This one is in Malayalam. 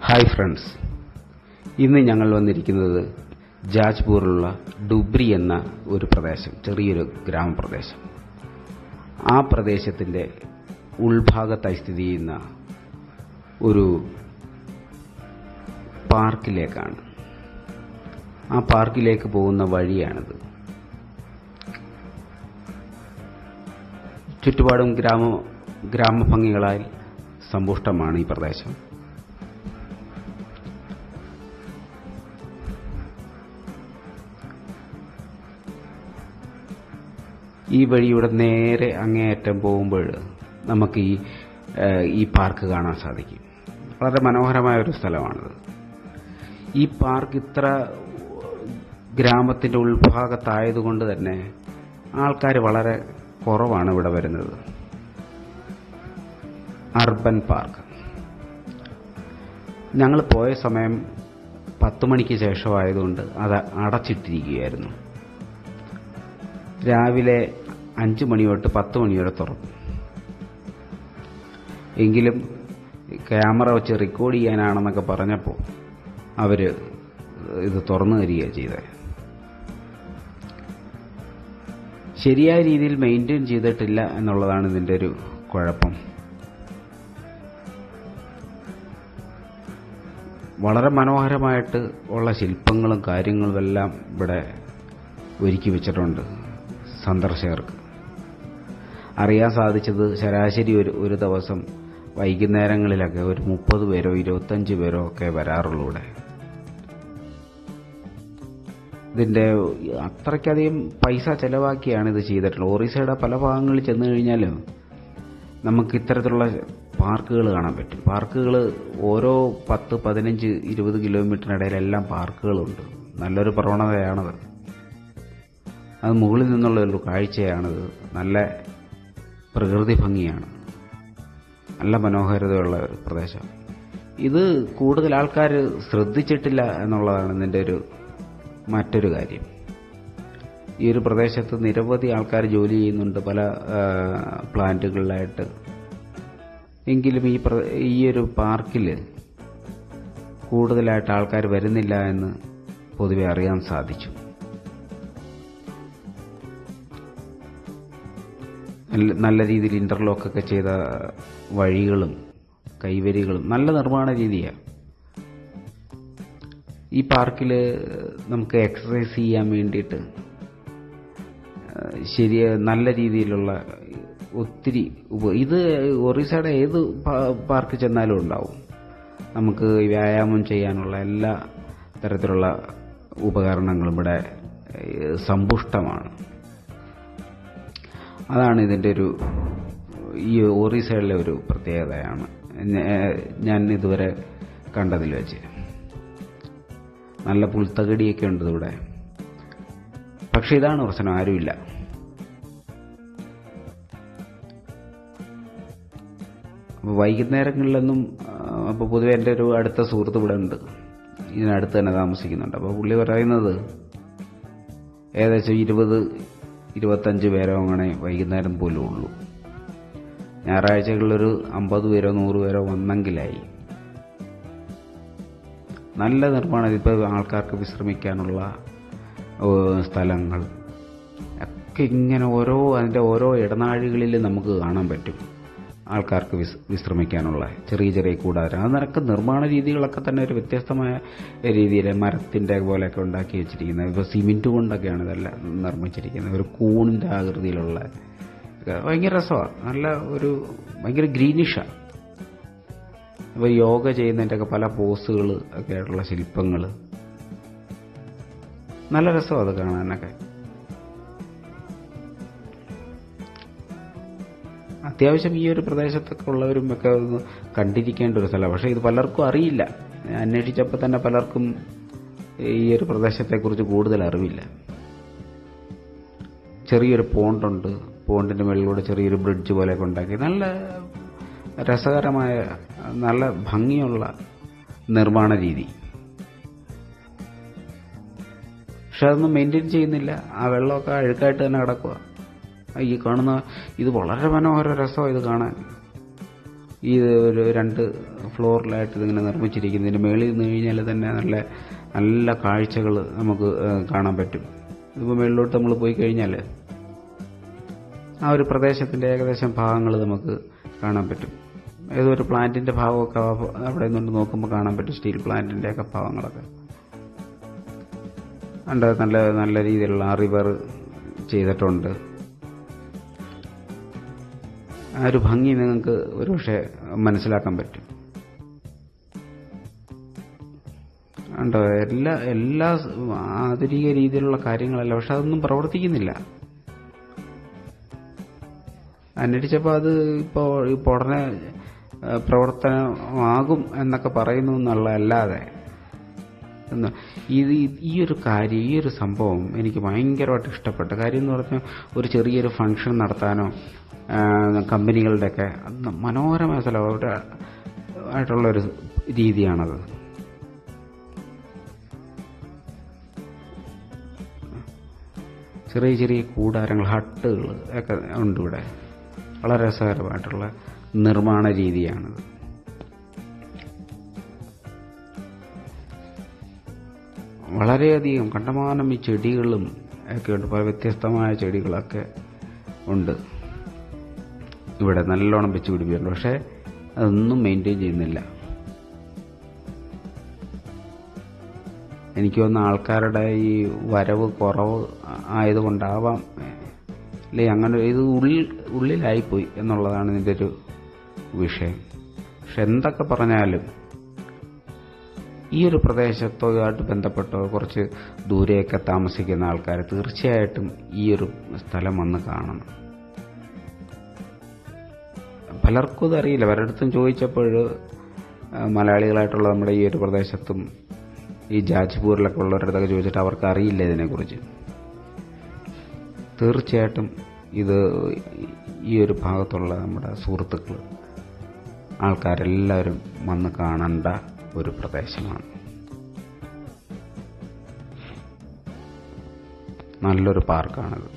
ഹായ് ഫ്രണ്ട്സ്, ഇന്ന് ഞങ്ങൾ വന്നിരിക്കുന്നത് ജാജ്പൂരിലുള്ള ഡുബ്രി എന്ന ഒരു പ്രദേശം, ചെറിയൊരു ഗ്രാമപ്രദേശം. ആ പ്രദേശത്തിൻ്റെ ഉൾഭാഗത്തായി സ്ഥിതി ചെയ്യുന്ന ഒരു പാർക്കിലേക്കാണ്. ആ പാർക്കിലേക്ക് പോകുന്ന വഴിയാണിത്. ചുറ്റുപാടും ഗ്രാമഭംഗികളാൽ സമ്പുഷ്ടമാണ് ഈ പ്രദേശം. ഈ വഴിയുടെ നേരെ അങ്ങേയറ്റം പോകുമ്പോൾ നമുക്ക് ഈ പാർക്ക് കാണാൻ സാധിക്കും. വളരെ മനോഹരമായ ഒരു സ്ഥലമാണിത്. ഈ പാർക്ക് ഇത്ര ഗ്രാമത്തിൻ്റെ ഉൾഭാഗത്തായതുകൊണ്ട് തന്നെ ആൾക്കാർ വളരെ കുറവാണ് ഇവിടെ വരുന്നത്. Urban park. ഞങ്ങൾ പോയ സമയം 10 മണിക്ക് ശേഷമായതുകൊണ്ട് അത് അടച്ചിട്ടിരിക്കുകയായിരുന്നു. രാവിലെ 5 മണി തൊട്ട് 10 മണി വരെ തുറക്കും. എങ്കിലും ക്യാമറ വെച്ച് റെക്കോർഡ് ചെയ്യാനാണെന്നൊക്കെ പറഞ്ഞപ്പോൾ അവർ ഇത് തുറന്നു തരികയാണ് ചെയ്തത്. ശരിയായ രീതിയിൽ മെയിൻറ്റെയിൻ ചെയ്തിട്ടില്ല എന്നുള്ളതാണ് ഇതിൻ്റെ ഒരു കുഴപ്പം. വളരെ മനോഹരമായിട്ട് ഉള്ള ശില്പങ്ങളും കാര്യങ്ങളും എല്ലാം ഇവിടെ ഒരുക്കി വെച്ചിട്ടുണ്ട്. സന്ദർശകർക്ക് അറിയാൻ സാധിച്ചത് ശരാശരി ഒരു ദിവസം വൈകുന്നേരങ്ങളിലൊക്കെ ഒരു 30 പേരോ 25 പേരോ ഒക്കെ വരാറുള്ളൂ ഇവിടെ. ഇതിൻ്റെ അത്രയ്ക്കധികം പൈസ ചെലവാക്കിയാണ് ഇത് ചെയ്തിട്ടുള്ളത്. ഒറീസയുടെ പല ഭാഗങ്ങളിൽ ചെന്ന് കഴിഞ്ഞാലും നമുക്ക് ഇത്തരത്തിലുള്ള പാർക്കുകൾ കാണാൻ പറ്റും. പാർക്കുകൾ ഓരോ 10, 15, 20 കിലോമീറ്ററിനിടയിലെല്ലാം പാർക്കുകളുണ്ട്. നല്ലൊരു പ്രവണതയാണത്. അത് മുകളിൽ നിന്നുള്ള ഒരു കാഴ്ചയാണത്. നല്ല പ്രകൃതി ഭംഗിയാണ്. നല്ല മനോഹാരിതയുള്ള ഒരു പ്രദേശം. ഇത് കൂടുതൽ ആൾക്കാർ ശ്രദ്ധിച്ചിട്ടില്ല എന്നുള്ളതാണ് ഇതിൻ്റെ മറ്റൊരു കാര്യം. ഈ ഒരു പ്രദേശത്ത് നിരവധി ആൾക്കാർ ജോലി ചെയ്യുന്നുണ്ട് പല പ്ലാന്റുകളിലായിട്ട്. എങ്കിലും ഈ ഒരു പാർക്കിൽ കൂടുതലായിട്ട് ആൾക്കാർ വരുന്നില്ല എന്ന് പൊതുവെ അറിയാൻ സാധിച്ചു. നല്ല രീതിയിൽ ഇന്റർലോക്കൊക്കെ ചെയ്ത വഴികളും കൈവരികളും നല്ല നിർമ്മാണ രീതിയാണ്. ഈ പാർക്കിൽ നമുക്ക് എക്സസൈസ് ചെയ്യാൻ വേണ്ടിയിട്ട് നല്ല രീതിയിലുള്ള ഒത്തിരി ഇത് ഒറീസയുടെ ഏത് പാർക്ക് ചെന്നാലും ഉണ്ടാവും. നമുക്ക് വ്യായാമം ചെയ്യാനുള്ള എല്ലാ തരത്തിലുള്ള ഉപകരണങ്ങളും ഇവിടെ സമ്പുഷ്ടമാണ്. അതാണ് ഇതിൻ്റെ ഈ ഒറീസയിലെ ഒരു പ്രത്യേകതയാണ് ഞാൻ ഇതുവരെ കണ്ടതിൽ വെച്ച്. നല്ല പുൽത്തകടിയൊക്കെ ഉണ്ട് ഇവിടെ. പക്ഷെ ഇതാണ് പ്രശ്നം, ആരുമില്ല. വൈകുന്നേരങ്ങളിലൊന്നും അപ്പോൾ പൊതുവെ എൻ്റെ ഒരു അടുത്ത സുഹൃത്ത് ഇവിടെ ഉണ്ട്, ഇതിനടുത്ത് തന്നെ താമസിക്കുന്നുണ്ട്. അപ്പോൾ പുള്ളി പറയുന്നത് ഏകദേശം 20-25 പേരോ അങ്ങനെ വൈകുന്നേരം പോലും ഉള്ളൂ. ഞായറാഴ്ചകളിലൊരു 50 പേരോ 100 പേരോ വന്നെങ്കിലായി. നല്ല നിർമ്മാണം. ഇപ്പോൾ ആൾക്കാർക്ക് വിശ്രമിക്കാനുള്ള സ്ഥലങ്ങൾ ഒക്കെ ഇങ്ങനെ അതിൻ്റെ ഓരോ ഇടനാഴികളിൽ നമുക്ക് കാണാൻ പറ്റും. ആൾക്കാർക്ക് വിശ്രമിക്കാനുള്ള ചെറിയ ചെറിയ കൂടാരം. അതിനൊക്കെ നിർമ്മാണ രീതികളൊക്കെ തന്നെ ഒരു വ്യത്യസ്തമായ രീതിയിൽ മരത്തിൻ്റെ പോലെയൊക്കെ ഉണ്ടാക്കി വെച്ചിരിക്കുന്നത്. ഇപ്പോൾ സിമെൻറ്റ് കൊണ്ടൊക്കെയാണ് ഇതെല്ലാം നിർമ്മിച്ചിരിക്കുന്നത്. ഒരു കൂണിൻ്റെ ആകൃതിയിലുള്ള ഭയങ്കര രസമാണ്. ഭയങ്കര ഗ്രീനിഷാണ്. ഇപ്പോൾ യോഗ ചെയ്യുന്നതിൻ്റെയൊക്കെ പല പോസുകൾ ഒക്കെ ആയിട്ടുള്ള ശില്പങ്ങൾ നല്ല രസമാണ് അത് കാണാനൊക്കെ. അത്യാവശ്യം ഈ ഒരു പ്രദേശത്തൊക്കെ ഉള്ളവരും ഒക്കെ ഒന്ന് കണ്ടിരിക്കേണ്ട ഒരു സ്ഥലമാണ്. പക്ഷേ ഇത് പലർക്കും അറിയില്ല. അന്വേഷിച്ചപ്പോൾ തന്നെ പലർക്കും ഈ ഒരു പ്രദേശത്തെക്കുറിച്ച് കൂടുതൽ അറിവില്ല. ചെറിയൊരു പോണ്ടുണ്ട്. പോണ്ടിൻ്റെ മുകളിലൂടെ ചെറിയൊരു ബ്രിഡ്ജ് പോലെയൊക്കെ ഉണ്ടാക്കി നല്ല രസകരമായ നല്ല ഭംഗിയുള്ള നിർമ്മാണ രീതി. പക്ഷെ അതൊന്നും മെയിൻറ്റെയിൻ ചെയ്യുന്നില്ല. ആ വെള്ളമൊക്കെ അഴുക്കായിട്ട് തന്നെ കിടക്കുക. ഈ കാണുന്ന ഇത് വളരെ മനോഹര രസമാണ് ഇത് കാണാൻ. ഇത് ഒരു 2 ഫ്ലോറിലായിട്ട് ഇതിങ്ങനെ നിർമ്മിച്ചിരിക്കുന്നു. ഇതിൻ്റെ മേളിൽ നിന്ന് കഴിഞ്ഞാൽ തന്നെ നല്ല നല്ല കാഴ്ചകൾ നമുക്ക് കാണാൻ പറ്റും. ഇതിപ്പോൾ മേളിലോട്ട് നമ്മൾ പോയി കഴിഞ്ഞാൽ ആ ഒരു പ്രദേശത്തിൻ്റെ ഏകദേശം ഭാഗങ്ങൾ നമുക്ക് കാണാൻ പറ്റും. ഏതോ ഒരു പ്ലാന്റിൻ്റെ ഭാഗമൊക്കെ അവിടെ നിന്നുകൊണ്ട് നോക്കുമ്പോൾ കാണാൻ പറ്റും. സ്റ്റീൽ പ്ലാന്റിൻ്റെയൊക്കെ ഭാഗങ്ങളൊക്കെ ഉണ്ട്. നല്ല നല്ല രീതിയിലുള്ള റിവർ ചെയ്തിട്ടുണ്ട്. ആ ഒരു ഭംഗി നിങ്ങൾക്ക് ഒരുപക്ഷെ മനസ്സിലാക്കാൻ പറ്റും. ഉണ്ടോ എല്ലാ ആധുനിക രീതിയിലുള്ള കാര്യങ്ങളല്ല, പക്ഷെ അതൊന്നും പ്രവർത്തിക്കുന്നില്ല. അന്വേഷിച്ചപ്പോൾ അത് ഇപ്പോൾ ഉടനെ പ്രവർത്തനമാകും എന്നൊക്കെ പറയുന്നു എന്നുള്ളതല്ലാതെ ഈ ഒരു കാര്യം, ഈ ഒരു സംഭവം എനിക്ക് ഭയങ്കരമായിട്ട് ഇഷ്ടപ്പെട്ട കാര്യം എന്ന് പറഞ്ഞാൽ ഒരു ചെറിയൊരു ഫംഗ്ഷൻ നടത്താനോ കമ്പനികളുടെയൊക്കെ മനോഹരമായ സ്ഥലം ആയിട്ടുള്ളൊരു രീതിയാണത്. ചെറിയ ചെറിയ കൂടാരങ്ങൾ, ഹട്ടുകൾ ഒക്കെ ഉണ്ട് ഇവിടെ. വളരെ രസകരമായിട്ടുള്ള നിർമ്മാണ രീതിയാണിത്. വളരെയധികം കണ്ടമാനം ഈ ചെടികളും ഒക്കെ ഉണ്ട്. പല വ്യത്യസ്തമായ ചെടികളൊക്കെ ഉണ്ട് ഇവിടെ, നല്ലോണം വെച്ച് പിടിപ്പിച്ചിട്ടുണ്ട്. പക്ഷേ അതൊന്നും മെയിൻറ്റെയിൻ ചെയ്യുന്നില്ല. എനിക്ക് തോന്നുന്ന ആൾക്കാരുടെ ഈ വരവ് കുറവ് ആയതുകൊണ്ടാവാം, അല്ലേ അങ്ങനെ ഇത് ഉള്ളിലായിപ്പോയി എന്നുള്ളതാണ് ഇതിൻ്റെ ഒരു വിഷയം. പക്ഷെ എന്തൊക്കെ പറഞ്ഞാലും ഈ ഒരു പ്രദേശത്തോട്ട് ബന്ധപ്പെട്ടോ കുറച്ച് ദൂരെയൊക്കെ താമസിക്കുന്ന ആൾക്കാർ തീർച്ചയായിട്ടും ഈ ഒരു സ്ഥലം വന്ന് കാണണം. പലർക്കും ഇതറിയില്ല. പലയിടത്തും ചോദിച്ചപ്പോൾ മലയാളികളായിട്ടുള്ള നമ്മുടെ ഈ ഒരു പ്രദേശത്തും ഈ ജാജ്പൂരിലൊക്കെ ഉള്ളവരടുത്തൊക്കെ ചോദിച്ചിട്ട് അവർക്ക് അറിയില്ല ഇതിനെക്കുറിച്ച്. തീർച്ചയായിട്ടും ഇത് ഈ ഒരു ഭാഗത്തുള്ള നമ്മുടെ സുഹൃത്തുക്കൾ ആൾക്കാരെല്ലാവരും വന്ന് കാണേണ്ട ഒരു പ്രദേശമാണ്. നല്ലൊരു പാർക്കാണിത്.